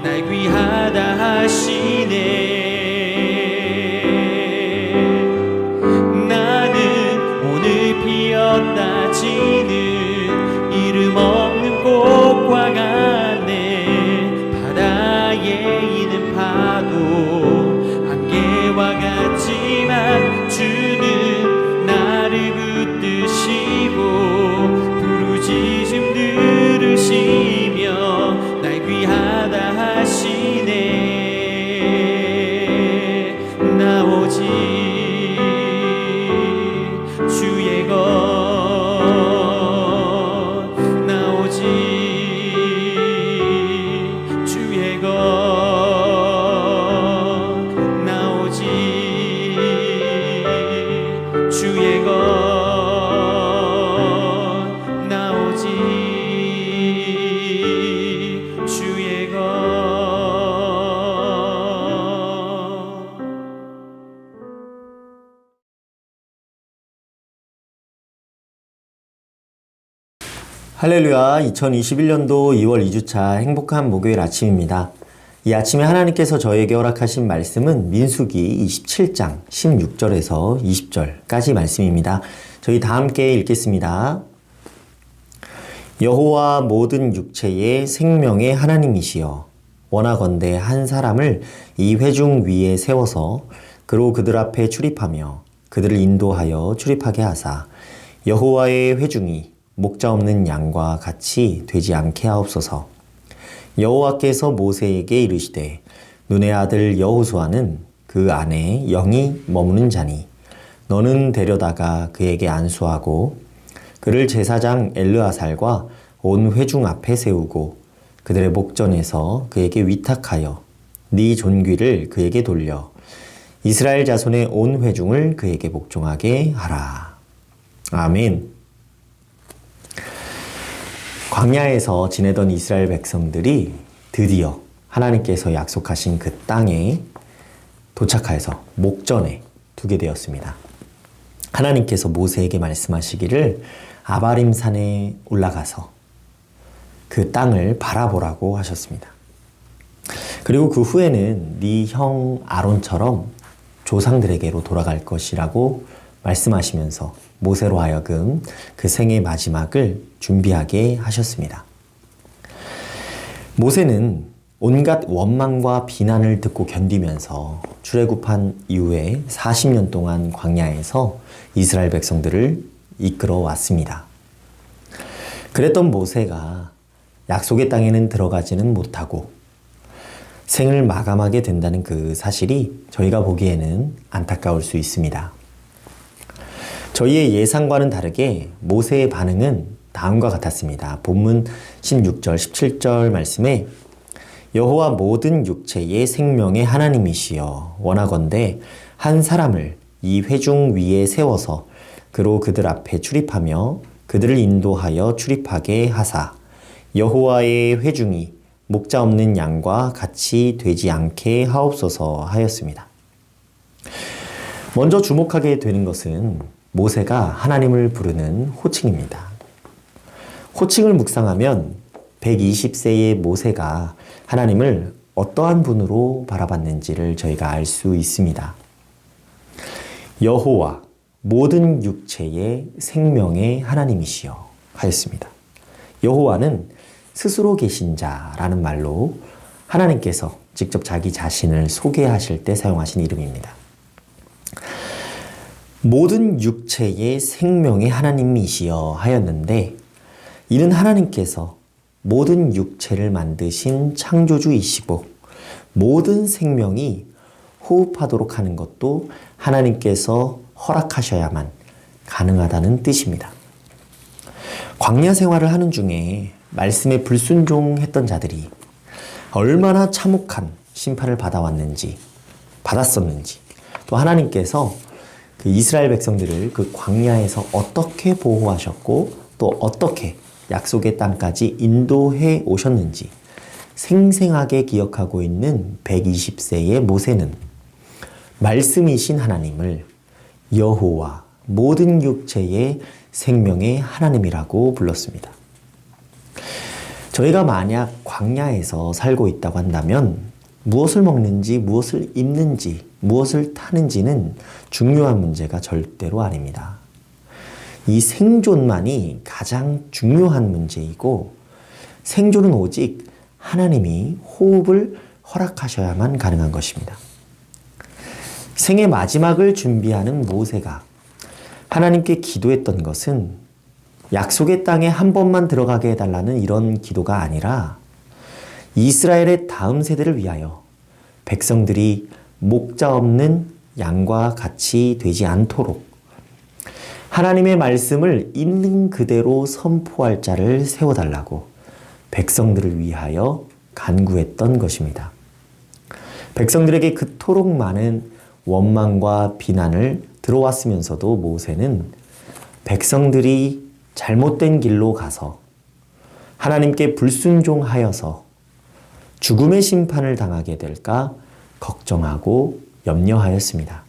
날 귀하다 하시네. 나는 오늘 피었다 지는 이름 없는 꽃과 같네. 바다에 있는 파도 안개와 같지만 주는 나를 붙드시고 부르짖음 들으시며 날 귀하다 하시네. 나 오직 주의 것, 나 오직 주의 것, 나 오직 주의 것, 나 오직 주의 것. 할렐루야. 2021년도 2월 2주차 행복한 목요일 아침입니다. 이 아침에 하나님께서 저에게 허락하신 말씀은 민수기 27장 16절에서 20절까지 말씀입니다. 저희 다 함께 읽겠습니다. 여호와 모든 육체의 생명의 하나님이시여, 원하건대 한 사람을 이 회중 위에 세워서 그로 그들 앞에 출입하며 그들을 인도하여 출입하게 하사 여호와의 회중이 목자 없는 양과 같이 되지 않게 하옵소서. 여호와께서 모세에게 이르시되 눈의 아들 여호수아는 그 안에 영이 머무는 자니 너는 데려다가 그에게 안수하고 그를 제사장 엘르아살과 온 회중 앞에 세우고 그들의 목전에서 그에게 위탁하여 네 존귀를 그에게 돌려 이스라엘 자손의 온 회중을 그에게 복종하게 하라. 아멘. 광야에서 지내던 이스라엘 백성들이 드디어 하나님께서 약속하신 그 땅에 도착하여서 목전에 두게 되었습니다. 하나님께서 모세에게 말씀하시기를 아바림 산에 올라가서 그 땅을 바라보라고 하셨습니다. 그리고 그 후에는 네 형 아론처럼 조상들에게로 돌아갈 것이라고 말씀하시면서 모세로 하여금 그 생의 마지막을 준비하게 하셨습니다. 모세는 온갖 원망과 비난을 듣고 견디면서 출애굽한 이후에 40년 동안 광야에서 이스라엘 백성들을 이끌어 왔습니다. 그랬던 모세가 약속의 땅에는 들어가지는 못하고 생을 마감하게 된다는 그 사실이 저희가 보기에는 안타까울 수 있습니다. 저희의 예상과는 다르게 모세의 반응은 다음과 같았습니다. 본문 16절, 17절 말씀에 여호와 모든 육체의 생명의 하나님이시여, 원하건대 한 사람을 이 회중 위에 세워서 그로 그들 앞에 출입하며 그들을 인도하여 출입하게 하사 여호와의 회중이 목자 없는 양과 같이 되지 않게 하옵소서 하였습니다. 먼저 주목하게 되는 것은 모세가 하나님을 부르는 호칭입니다. 호칭을 묵상하면 120세의 모세가 하나님을 어떠한 분으로 바라봤는지를 저희가 알 수 있습니다. 여호와 모든 육체의 생명의 하나님이시여 하였습니다. 여호와는 스스로 계신 자라는 말로 하나님께서 직접 자기 자신을 소개하실 때 사용하신 이름입니다. 모든 육체의 생명의 하나님이시여 하였는데 이는 하나님께서 모든 육체를 만드신 창조주이시고 모든 생명이 호흡하도록 하는 것도 하나님께서 허락하셔야만 가능하다는 뜻입니다. 광야 생활을 하는 중에 말씀에 불순종했던 자들이 얼마나 참혹한 심판을 받았었는지 또 하나님께서 그 이스라엘 백성들을 그 광야에서 어떻게 보호하셨고 또 어떻게 약속의 땅까지 인도해 오셨는지 생생하게 기억하고 있는 120세의 모세는 말씀이신 하나님을 여호와 모든 육체의 생명의 하나님이라고 불렀습니다. 저희가 만약 광야에서 살고 있다고 한다면 무엇을 먹는지, 무엇을 입는지, 무엇을 타는지는 중요한 문제가 절대로 아닙니다. 이 생존만이 가장 중요한 문제이고, 생존은 오직 하나님이 호흡을 허락하셔야만 가능한 것입니다. 생의 마지막을 준비하는 모세가 하나님께 기도했던 것은 약속의 땅에 한 번만 들어가게 해달라는 이런 기도가 아니라 이스라엘의 다음 세대를 위하여 백성들이 목자 없는 양과 같이 되지 않도록 하나님의 말씀을 있는 그대로 선포할 자를 세워달라고 백성들을 위하여 간구했던 것입니다. 백성들에게 그토록 많은 원망과 비난을 들어왔으면서도 모세는 백성들이 잘못된 길로 가서 하나님께 불순종하여서 죽음의 심판을 당하게 될까 걱정하고 염려하였습니다.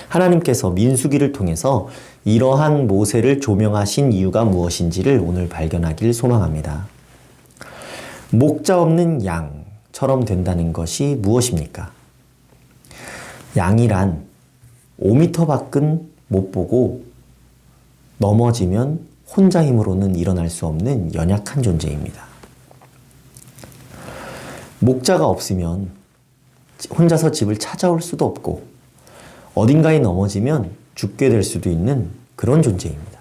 하나님께서 민수기를 통해서 이러한 모세를 조명하신 이유가 무엇인지를 오늘 발견하길 소망합니다. 목자 없는 양처럼 된다는 것이 무엇입니까? 양이란 5m 밖은 못 보고 넘어지면 혼자 힘으로는 일어날 수 없는 연약한 존재입니다. 목자가 없으면 혼자서 집을 찾아올 수도 없고 어딘가에 넘어지면 죽게 될 수도 있는 그런 존재입니다.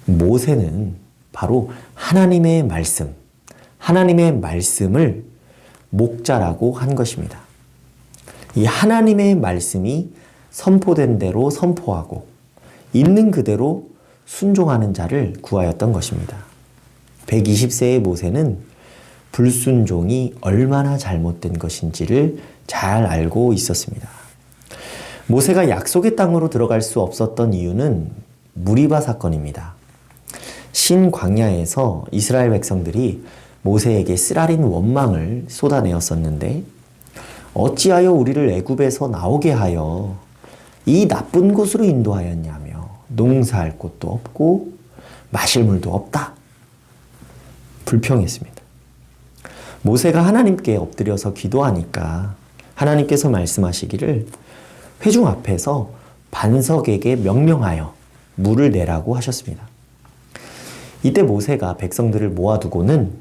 모세는 바로 하나님의 말씀을 목자라고 한 것입니다. 이 하나님의 말씀이 선포된 대로 선포하고 있는 그대로 순종하는 자를 구하였던 것입니다. 120세의 모세는 불순종이 얼마나 잘못된 것인지를 잘 알고 있었습니다. 모세가 약속의 땅으로 들어갈 수 없었던 이유는 무리바 사건입니다. 신광야에서 이스라엘 백성들이 모세에게 쓰라린 원망을 쏟아내었었는데 어찌하여 우리를 애굽에서 나오게 하여 이 나쁜 곳으로 인도하였냐며 농사할 곳도 없고 마실 물도 없다. 불평했습니다. 모세가 하나님께 엎드려서 기도하니까 하나님께서 말씀하시기를 회중 앞에서 반석에게 명령하여 물을 내라고 하셨습니다. 이때 모세가 백성들을 모아두고는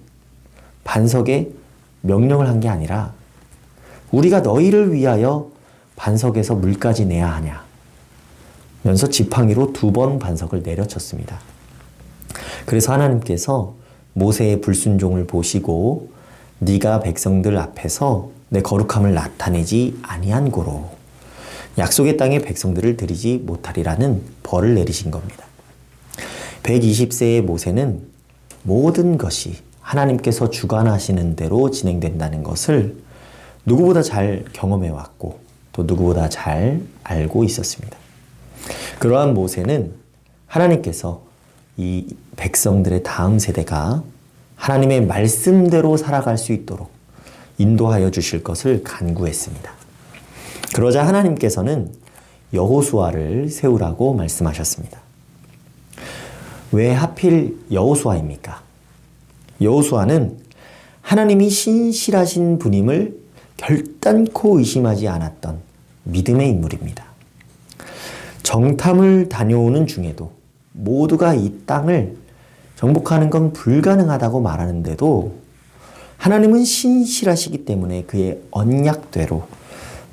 반석에 명령을 한 게 아니라 우리가 너희를 위하여 반석에서 물까지 내야 하냐 면서 지팡이로 2번 반석을 내려쳤습니다. 그래서 하나님께서 모세의 불순종을 보시고 네가 백성들 앞에서 내 거룩함을 나타내지 아니한 고로 약속의 땅에 백성들을 들이지 못하리라는 벌을 내리신 겁니다. 120세의 모세는 모든 것이 하나님께서 주관하시는 대로 진행된다는 것을 누구보다 잘 경험해왔고 또 누구보다 잘 알고 있었습니다. 그러한 모세는 하나님께서 이 백성들의 다음 세대가 하나님의 말씀대로 살아갈 수 있도록 인도하여 주실 것을 간구했습니다. 그러자 하나님께서는 여호수아를 세우라고 말씀하셨습니다. 왜 하필 여호수아입니까? 여호수아는 하나님이 신실하신 분임을 결단코 의심하지 않았던 믿음의 인물입니다. 정탐을 다녀오는 중에도 모두가 이 땅을 정복하는 건 불가능하다고 말하는데도 하나님은 신실하시기 때문에 그의 언약대로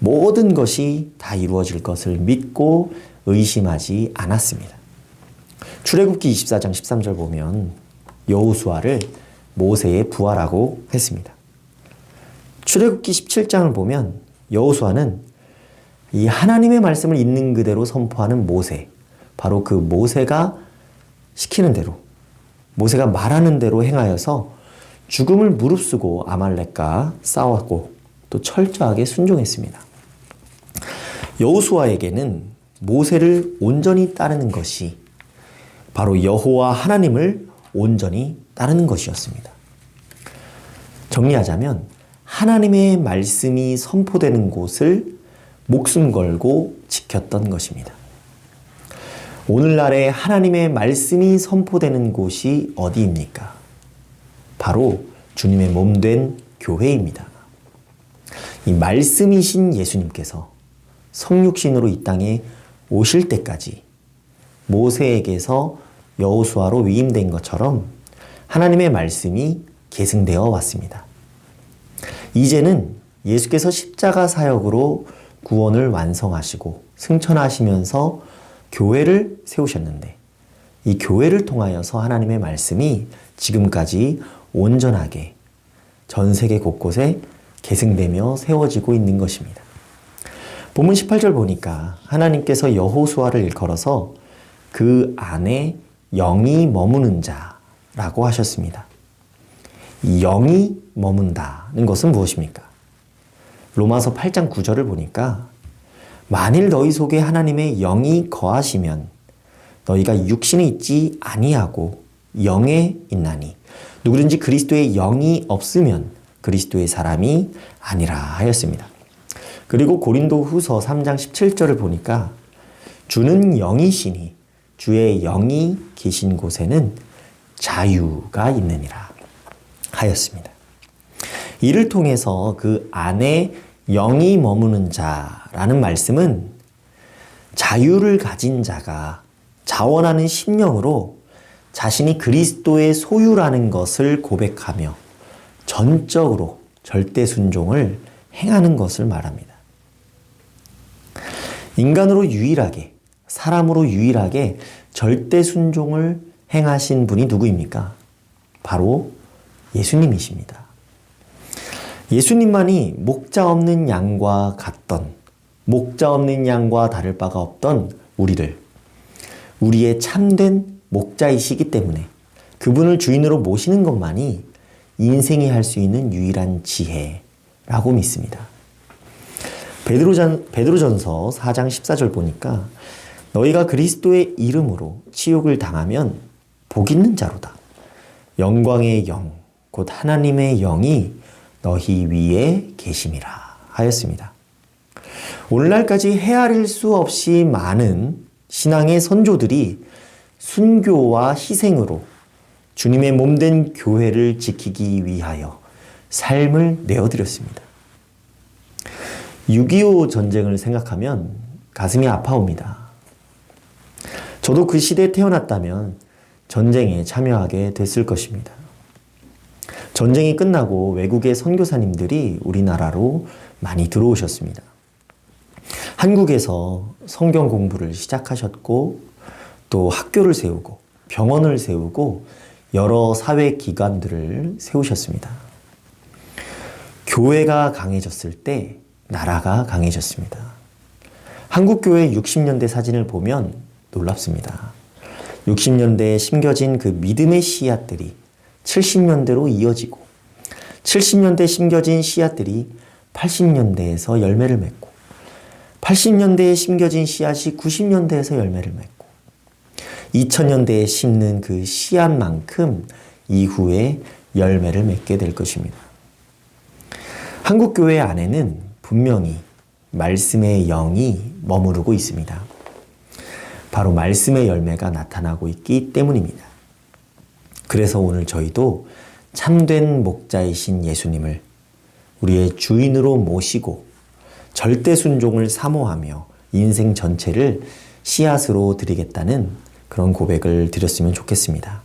모든 것이 다 이루어질 것을 믿고 의심하지 않았습니다. 출애굽기 24장 13절 보면 여호수아를 모세의 부하라고 했습니다. 출애굽기 17장을 보면 여호수아는 이 하나님의 말씀을 있는 그대로 선포하는 모세, 바로 그 모세가 시키는 대로, 모세가 말하는 대로 행하여서 죽음을 무릅쓰고 아말렉과 싸웠고 또 철저하게 순종했습니다. 여호수아에게는 모세를 온전히 따르는 것이 바로 여호와 하나님을 온전히 따르는 것이었습니다. 정리하자면 하나님의 말씀이 선포되는 곳을 목숨 걸고 지켰던 것입니다. 오늘날에 하나님의 말씀이 선포되는 곳이 어디입니까? 바로 주님의 몸 된 교회입니다. 이 말씀이신 예수님께서 성육신으로 이 땅에 오실 때까지 모세에게서 여호수아로 위임된 것처럼 하나님의 말씀이 계승되어 왔습니다. 이제는 예수께서 십자가 사역으로 구원을 완성하시고 승천하시면서 교회를 세우셨는데 이 교회를 통하여서 하나님의 말씀이 지금까지 온전하게 전 세계 곳곳에 계승되며 세워지고 있는 것입니다. 본문 18절 보니까 하나님께서 여호수아를 일컬어서 그 안에 영이 머무는 자라고 하셨습니다. 이 영이 머문다는 것은 무엇입니까? 로마서 8장 9절을 보니까 만일 너희 속에 하나님의 영이 거하시면 너희가 육신에 있지 아니하고 영에 있나니 누구든지 그리스도의 영이 없으면 그리스도의 사람이 아니라 하였습니다. 그리고 고린도 후서 3장 17절을 보니까 주는 영이시니 주의 영이 계신 곳에는 자유가 있느니라 하였습니다. 이를 통해서 그 안에 영이 머무는 자라는 말씀은 자유를 가진 자가 자원하는 심령으로 자신이 그리스도의 소유라는 것을 고백하며 전적으로 절대 순종을 행하는 것을 말합니다. 인간으로 유일하게, 사람으로 유일하게 절대 순종을 행하신 분이 누구입니까? 바로 예수님이십니다. 예수님만이 목자 없는 양과 같던, 목자 없는 양과 다를 바가 없던 우리의 참된 목자이시기 때문에 그분을 주인으로 모시는 것만이 인생이 할 수 있는 유일한 지혜라고 믿습니다. 베드로전서 4장 14절 보니까 너희가 그리스도의 이름으로 치욕을 당하면 복 있는 자로다. 영광의 영, 곧 하나님의 영이 너희 위에 계심이라 하였습니다. 오늘날까지 헤아릴 수 없이 많은 신앙의 선조들이 순교와 희생으로 주님의 몸된 교회를 지키기 위하여 삶을 내어드렸습니다. 6.25 전쟁을 생각하면 가슴이 아파옵니다. 저도 그 시대에 태어났다면 전쟁에 참여하게 됐을 것입니다. 전쟁이 끝나고 외국의 선교사님들이 우리나라로 많이 들어오셨습니다. 한국에서 성경 공부를 시작하셨고 또 학교를 세우고 병원을 세우고 여러 사회 기관들을 세우셨습니다. 교회가 강해졌을 때 나라가 강해졌습니다. 한국교회 60년대 사진을 보면 놀랍습니다. 60년대에 심겨진 그 믿음의 씨앗들이 70년대로 이어지고 70년대에 심겨진 씨앗들이 80년대에서 열매를 맺고 80년대에 심겨진 씨앗이 90년대에서 열매를 맺고 2000년대에 심는 그 씨앗만큼 이후에 열매를 맺게 될 것입니다. 한국교회 안에는 분명히 말씀의 영이 머무르고 있습니다. 바로 말씀의 열매가 나타나고 있기 때문입니다. 그래서 오늘 저희도 참된 목자이신 예수님을 우리의 주인으로 모시고 절대 순종을 사모하며 인생 전체를 씨앗으로 드리겠다는 그런 고백을 드렸으면 좋겠습니다.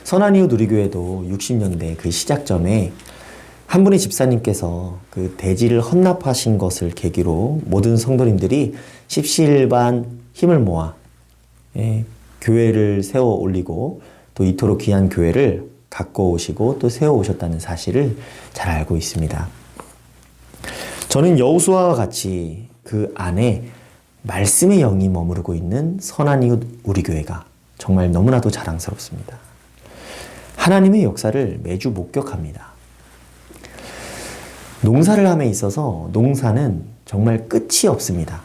선한 이웃 우리교회도 60년대 그 시작점에 한 분의 집사님께서 그 대지를 헌납하신 것을 계기로 모든 성도님들이 십시일반 힘을 모아 교회를 세워 올리고 또 이토록 귀한 교회를 갖고 오시고 또 세워 오셨다는 사실을 잘 알고 있습니다. 저는 여호수아와 같이 그 안에 말씀의 영이 머무르고 있는 선한 이웃 우리 교회가 정말 너무나도 자랑스럽습니다. 하나님의 역사를 매주 목격합니다. 농사를 함에 있어서 농사는 정말 끝이 없습니다.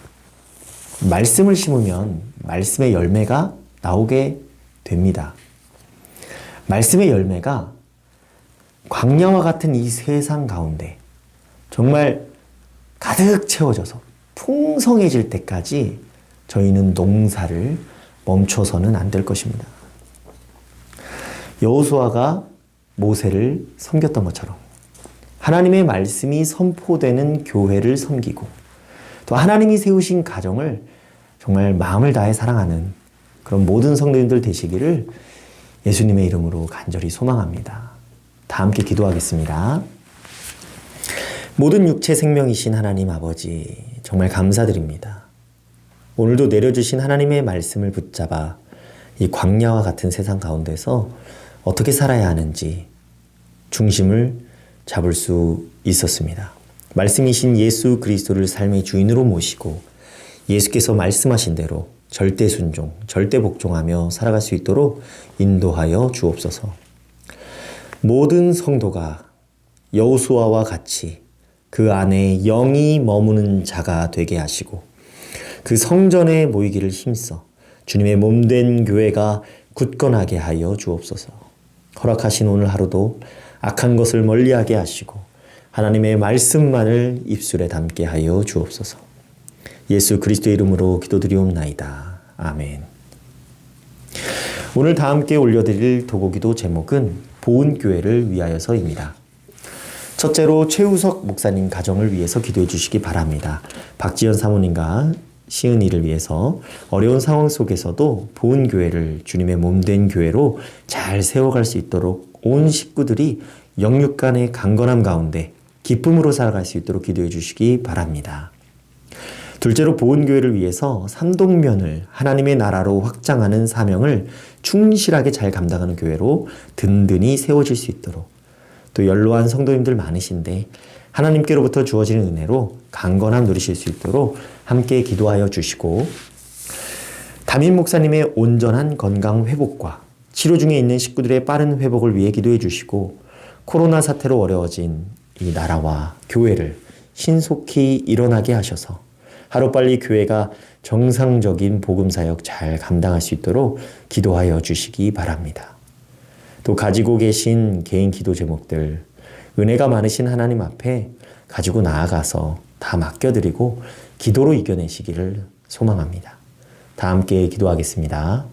말씀을 심으면 말씀의 열매가 나오게 됩니다. 말씀의 열매가 광야와 같은 이 세상 가운데 정말 가득 채워져서 풍성해질 때까지 저희는 농사를 멈춰서는 안 될 것입니다. 여호수아가 모세를 섬겼던 것처럼 하나님의 말씀이 선포되는 교회를 섬기고 또 하나님이 세우신 가정을 정말 마음을 다해 사랑하는 그런 모든 성도님들 되시기를 예수님의 이름으로 간절히 소망합니다. 다 함께 기도하겠습니다. 모든 육체 생명이신 하나님 아버지, 정말 감사드립니다. 오늘도 내려주신 하나님의 말씀을 붙잡아 이 광야와 같은 세상 가운데서 어떻게 살아야 하는지 중심을 잡을 수 있었습니다. 말씀이신 예수 그리스도를 삶의 주인으로 모시고 예수께서 말씀하신 대로 절대 순종, 절대 복종하며 살아갈 수 있도록 인도하여 주옵소서. 모든 성도가 여호수아와 같이 그 안에 영이 머무는 자가 되게 하시고 그 성전에 모이기를 힘써 주님의 몸된 교회가 굳건하게 하여 주옵소서. 허락하신 오늘 하루도 악한 것을 멀리하게 하시고 하나님의 말씀만을 입술에 담게 하여 주옵소서. 예수 그리스도의 이름으로 기도드리옵나이다. 아멘. 오늘 다 함께 올려드릴 도고기도 제목은 보은교회를 위하여서입니다. 첫째로 최우석 목사님 가정을 위해서 기도해 주시기 바랍니다. 박지연 사모님과 시은이를 위해서 어려운 상황 속에서도 보은교회를 주님의 몸된 교회로 잘 세워갈 수 있도록 온 식구들이 영육 간의 강건함 가운데 기쁨으로 살아갈 수 있도록 기도해 주시기 바랍니다. 둘째로 보은교회를 위해서 삼동면을 하나님의 나라로 확장하는 사명을 충실하게 잘 감당하는 교회로 든든히 세워질 수 있도록 또 연로한 성도님들 많으신데 하나님께로부터 주어지는 은혜로 강건함 누리실 수 있도록 함께 기도하여 주시고 담임 목사님의 온전한 건강 회복과 치료 중에 있는 식구들의 빠른 회복을 위해 기도해 주시고 코로나 사태로 어려워진 이 나라와 교회를 신속히 일어나게 하셔서 하루빨리 교회가 정상적인 복음사역 잘 감당할 수 있도록 기도하여 주시기 바랍니다. 또 가지고 계신 개인 기도 제목들 은혜가 많으신 하나님 앞에 가지고 나아가서 다 맡겨드리고 기도로 이겨내시기를 소망합니다. 다 함께 기도하겠습니다.